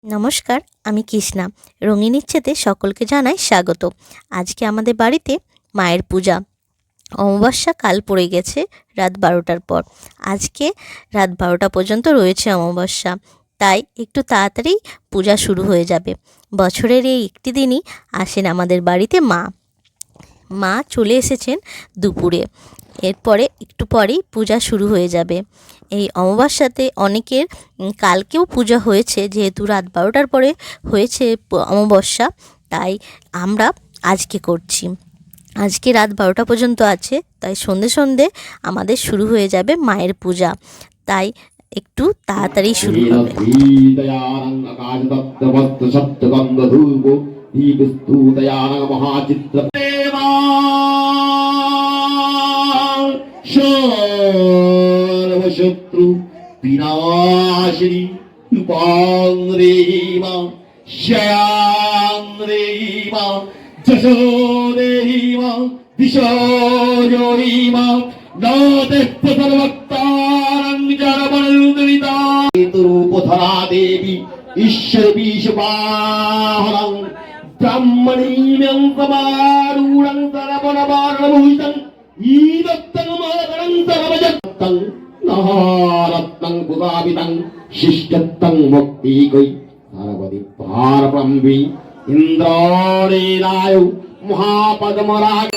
নমস্কার, আমি কৃষ্ণা। রঙিন ইচ্ছেতে সকলকে জানাই স্বাগত। আজকে আমাদের বাড়িতে মায়ের পূজা। অমাবস্যা কাল পড়ে গেছে রাত 12টার পর। আজকে রাত 12টা পর্যন্ত রয়েছে অমাবস্যা, তাই একটু তাড়াতাড়ি পূজা শুরু হয়ে যাবে। বছরের এই একটি দিনই আসেন আমাদের বাড়িতে মা। মা চলে এসেছেন দুপুরে। এরপরে একটু পরেই পূজা শুরু হয়ে যাবে। এই অমাবস্যাতে অনেকের কালকেও পূজা হয়েছে, যেহেতু রাত 12টার পরে হয়েছে অমাবস্যা, তাই আমরা আজকে করছি। আজকে রাত 12টা পর্যন্ত আছে, তাই সন্ধে সন্ধে আমাদের শুরু হয়ে যাবে মায়ের পূজা। তাই একটু তাড়াতাড়ি শুরু হবে। সর্বশত্রু বিনাশিনী রূপাং রেহিমা শ্যাং রেহিমা যশো রেহিমা দিশোরিমা নদেত্য সর্বক্তারং জরবন্দরিতা রূপধরা দেবী ঈশ্বর বিশ্ববাহনং ব্রাহ্মণীম্যং সমারূঢ়ং সরবণবাণভূষিতং ईदत्तं मातरं सर्वजत्तं नारत्नं पुरावितं शिष्टत्तं मुक्तिकै सरवति पारब्रह्मी इन्द्राणीनाय महापद्मराज।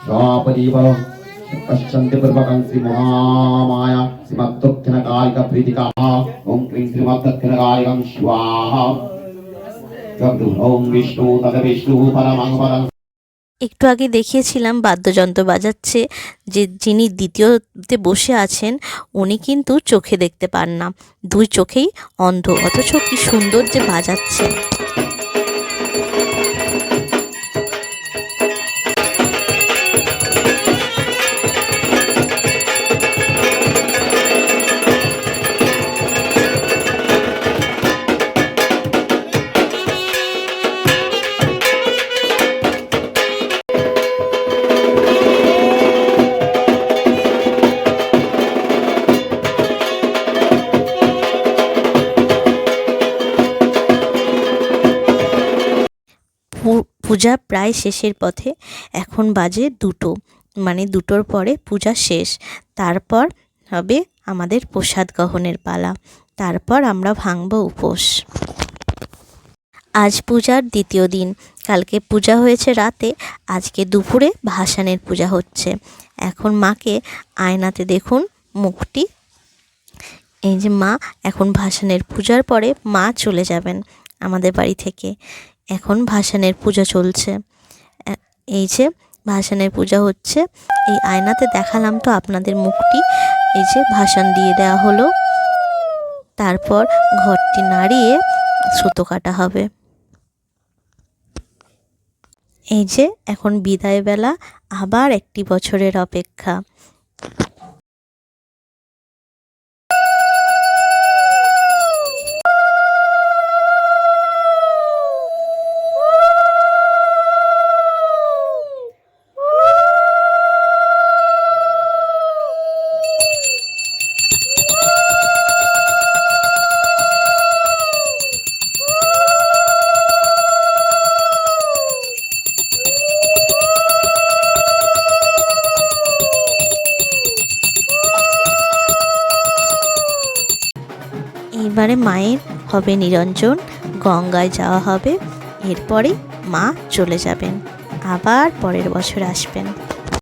स्वापरीवरो पश्यन्ति पूर्वकं श्री महामाया श्रीमद्दक्षिणकालिका प्रीतिकाः ओम क्लीं श्रीमद्दक्षिणकालिकं स्वाहा ओम विष्णु तद विष्णु परमं परं। একটু আগে দেখিয়েছিলাম বাদ্যযন্ত্র বাজাচ্ছে, যে যিনি দ্বিতীয়তে বসে আছেন উনি কিন্তু চোখে দেখতে পান না, দুই চোখেই অন্ধ, অথচ কি সুন্দর যে বাজাচ্ছে। পূজা প্রায় শেষের পথে। এখন বাজে 2টো, মানে 2টোর পরে পূজা শেষ। তারপর হবে আমাদের প্রসাদ গ্রহণের পালা, তারপর আমরা ভাঙব উপোস। আজ পূজার দ্বিতীয় দিন। কালকে পূজা হয়েছে রাতে, আজকে দুপুরে ভাসানের পূজা হচ্ছে। এখন মাকে আয়নাতে দেখুন মুখটি। এই যে মা এখন ভাসানের পূজার পরে মা চলে যাবেন আমাদের বাড়ি থেকে। এখন ভাসানের পূজা চলছে। এই যে ভাসানের পূজা হচ্ছে, এই আয়নাতে দেখালাম তো আপনাদের মুখটি। এই যে ভাসান দিয়ে দেওয়া হলো, তারপর ঘরটি নাড়িয়ে সুতো কাটা হবে। এই যে এখন বিদায় বেলা, আবার একটি বছরের অপেক্ষা। এবারে মায়ের হবে নিরঞ্জন, গঙ্গায় যাওয়া হবে, এরপরেই মা চলে যাবেন, আবার পরের বছর আসবেন।